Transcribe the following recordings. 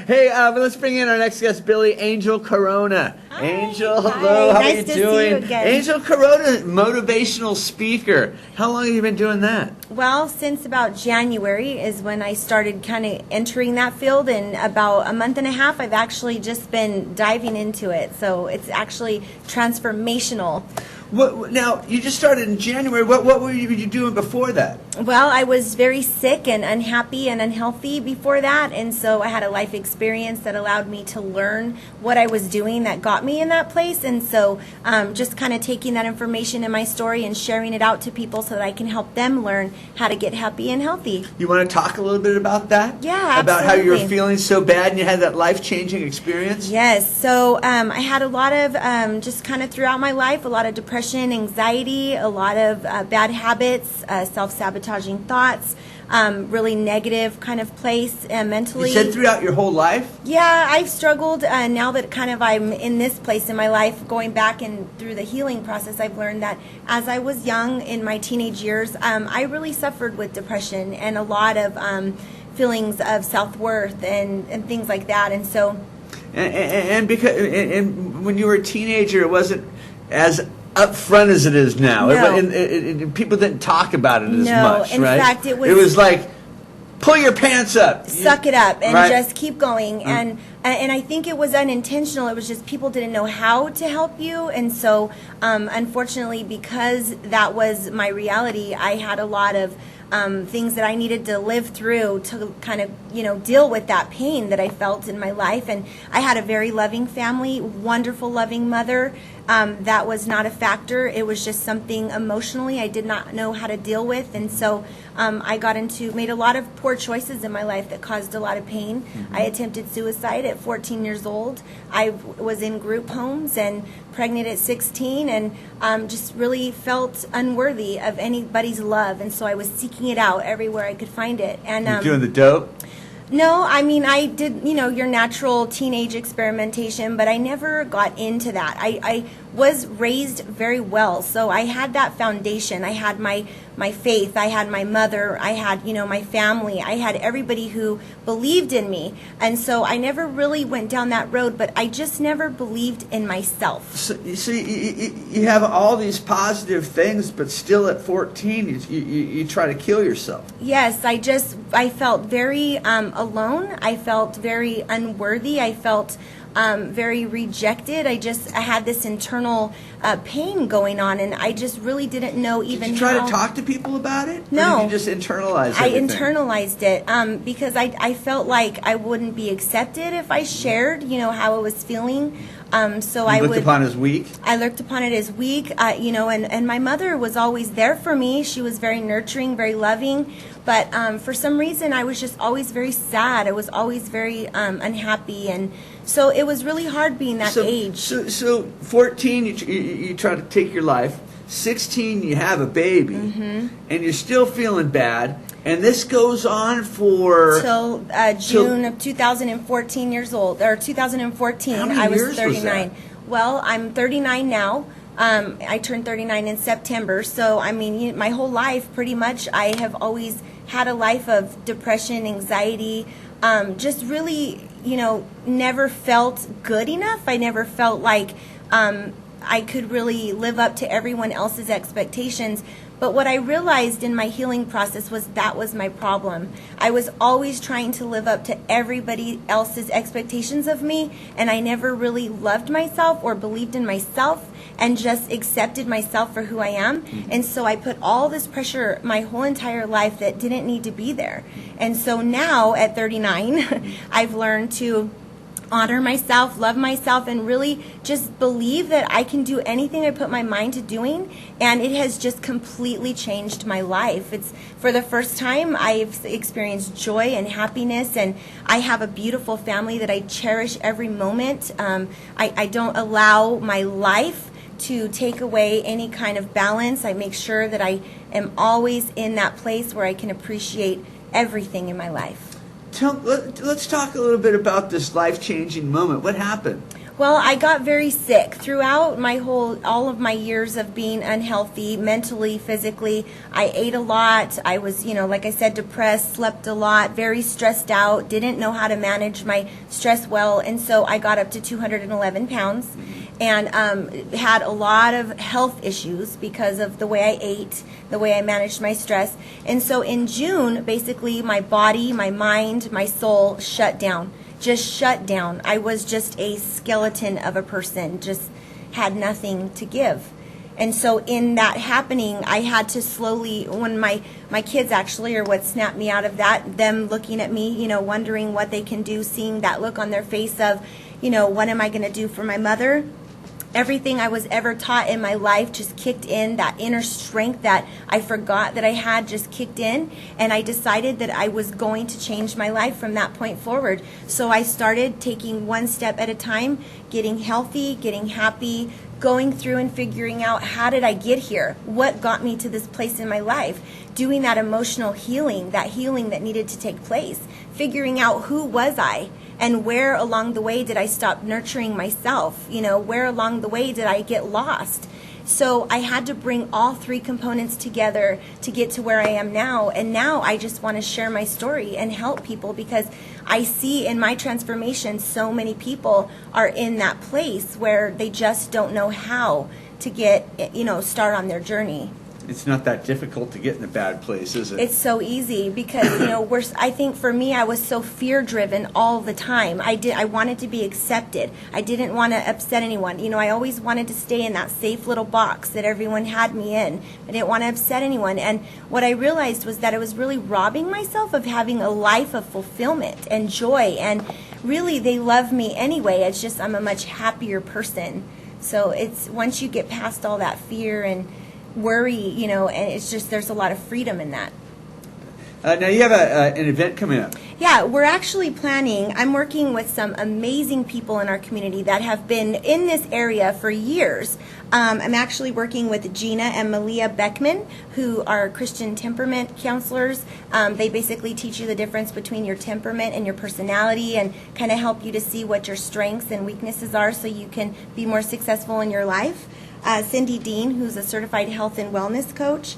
Hey, let's bring in our next guest, Billy Angel Corona. Hi. Angel, Hi. hello. How Nice are you to doing? see you again. Angel Corona, motivational speaker. How long have you been doing that? Well, since about January is when I started kind of entering that field, and about a month and a half I've actually just been diving into it. So it's actually transformational. Now, you just started in January. What were you doing before that? Well, I was very sick and unhappy and unhealthy before that, and so I had a life experience that allowed me to learn what I was doing that got me in that place. And so just kind of taking that information in my story and sharing it out to people so that I can help them learn how to get happy and healthy. You want to talk a little bit about that? Yeah, absolutely. About how you were feeling so bad and you had that life-changing experience? Yes. So I had a lot of, just kind of throughout my life, a lot of depression, anxiety, a lot of bad habits, self-sabotaging thoughts, really negative kind of place mentally. You said throughout your whole life? Yeah, I've struggled. Now that kind of I'm in this place in my life, going back and through the healing process, I've learned that as I was young in my teenage years, I really suffered with depression and a lot of feelings of self-worth and things like that. And so, and when you were a teenager, it wasn't as up front as it is now. No. People didn't talk about it as much, in right? fact, it was like, pull your pants up. Suck it up and right? just keep going. And I think it was unintentional. It was just people didn't know how to help you. And so, unfortunately, because that was my reality, I had a lot of things that I needed to live through to kind of, deal with that pain that I felt in my life. And I had a very loving family, wonderful, loving mother. That was not a factor. It was just something emotionally I did not know how to deal with. And so I made a lot of poor choices in my life that caused a lot of pain. Mm-hmm. I attempted suicide at 14 years old. I was in group homes and pregnant at 16 and just really felt unworthy of anybody's love. And so I was seeking it out everywhere I could find it. And you're doing the dope? No, I mean, I did, your natural teenage experimentation, but I never got into that. I was raised very well, so I had that foundation. I had my faith, I had my mother, I had, my family, I had everybody who believed in me. And so I never really went down that road, but I just never believed in myself. So you have all these positive things, but still at 14, you try to kill yourself. Yes, I felt very alone. I felt very unworthy. I felt very rejected. I had this internal pain going on, and I just really didn't know even how. Did you try to talk to people about it? No. Or did you just internalize everything? I internalized it because I felt like I wouldn't be accepted if I shared, how I was feeling. So I looked upon it as weak? I looked upon it as weak, and my mother was always there for me. She was very nurturing, very loving. But for some reason, I was just always very sad. I was always very unhappy. And so it was really hard being that age. So 14, you try to take your life. 16, you have a baby. Mm-hmm. And you're still feeling bad. And this goes on for... Till June of 2014 years old, or 2014. How many I was years 39. Was that? Well, I'm 39 now. I turned 39 in September. So, I mean, my whole life, pretty much, I have always had a life of depression, anxiety, just really, never felt good enough. I never felt like I could really live up to everyone else's expectations. But what I realized in my healing process was that was my problem. I was always trying to live up to everybody else's expectations of me, and I never really loved myself or believed in myself and just accepted myself for who I am. And so I put all this pressure my whole entire life that didn't need to be there. And so now at 39, I've learned to honor myself, love myself, and really just believe that I can do anything I put my mind to doing. And it has just completely changed my life. It's for the first time I've experienced joy and happiness, and I have a beautiful family that I cherish every moment. I don't allow my life to take away any kind of balance. I make sure that I am always in that place where I can appreciate everything in my life. Let's talk a little bit about this life-changing moment. What happened? Well, I got very sick throughout all of my years of being unhealthy, mentally, physically. I ate a lot. I was, like I said, depressed, slept a lot, very stressed out, didn't know how to manage my stress well. And so I got up to 211 pounds and had a lot of health issues because of the way I ate, the way I managed my stress. And so in June, basically my body, my mind, my soul shut down. Just shut down. I was just a skeleton of a person, just had nothing to give. And so in that happening, I had to slowly, when my kids actually are what snapped me out of that, them looking at me, wondering what they can do, seeing that look on their face of, what am I going to do for my mother? Everything I was ever taught in my life just kicked in. That inner strength that I forgot that I had just kicked in. And I decided that I was going to change my life from that point forward. So I started taking one step at a time, getting healthy, getting happy, going through and figuring out, how did I get here? What got me to this place in my life? Doing that emotional healing that needed to take place. Figuring out, who was I? And where along the way did I stop nurturing myself? Where along the way did I get lost? So I had to bring all three components together to get to where I am now. And now I just want to share my story and help people, because I see in my transformation so many people are in that place where they just don't know how to get, start on their journey. It's not that difficult to get in a bad place, is it? It's so easy because, I think for me, I was so fear-driven all the time. I wanted to be accepted. I didn't want to upset anyone. I always wanted to stay in that safe little box that everyone had me in. I didn't want to upset anyone. And what I realized was that I was really robbing myself of having a life of fulfillment and joy. And really, they love me anyway. It's just I'm a much happier person. So it's once you get past all that fear and worry, and it's just, there's a lot of freedom in that. Now you have an event coming up. Yeah, we're actually planning, I'm working with some amazing people in our community that have been in this area for years. I'm actually working with Gina and Malia Beckman, who are Christian temperament counselors. They basically teach you the difference between your temperament and your personality, and kind of help you to see what your strengths and weaknesses are so you can be more successful in your life. Cindy Dean, who's a certified health and wellness coach.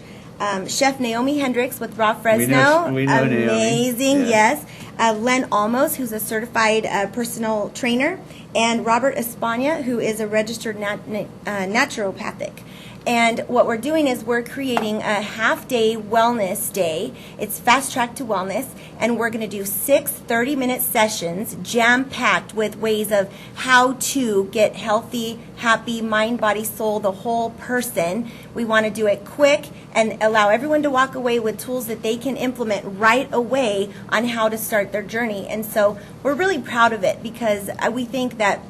Chef Naomi Hendricks with Raw Fresno. We know amazing, Naomi. Yeah. Yes. Len Almos, who's a certified personal trainer. And Robert Espana, who is a registered naturopathic. And what we're doing is we're creating a half-day wellness day. It's fast track to wellness, and we're going to do 6 30-minute sessions, jam-packed with ways of how to get healthy, happy, mind, body, soul, the whole person. We want to do it quick and allow everyone to walk away with tools that they can implement right away on how to start their journey. And so we're really proud of it, because we think that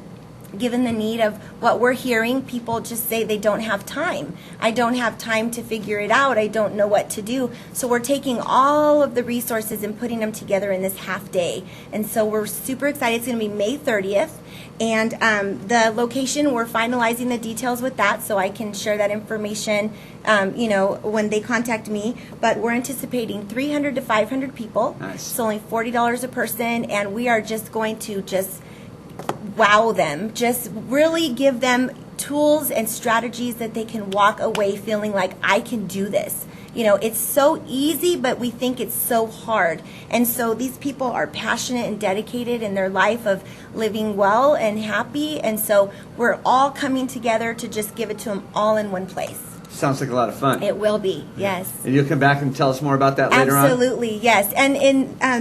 given the need of what we're hearing, people just say they don't have time. I don't have time to figure it out. I don't know what to do. So we're taking all of the resources and putting them together in this half day. And so we're super excited. It's going to be May 30th. And the location, we're finalizing the details with that, so I can share that information, when they contact me. But we're anticipating 300 to 500 people. Nice. It's only $40 a person, and we are just going to wow them, just really give them tools and strategies that they can walk away feeling like, I can do this. It's so easy, but we think it's so hard. And so these people are passionate and dedicated in their life of living well and happy. And so we're all coming together to just give it to them all in one place. Sounds like a lot of fun. It will be, yes. And you'll come back and tell us more about that later on? Absolutely, yes. And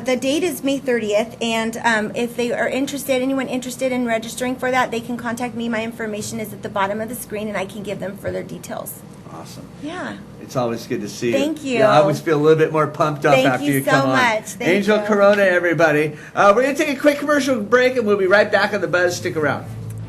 the date is May 30th, and if they are anyone interested in registering for that, they can contact me. My information is at the bottom of the screen, and I can give them further details. Awesome. Yeah. It's always good to see you. Thank you. Yeah, I always feel a little bit more pumped up after you come on. Thank you so much. Thank Angel you. Corona, everybody. We're going to take a quick commercial break, and we'll be right back on The Buzz. Stick around.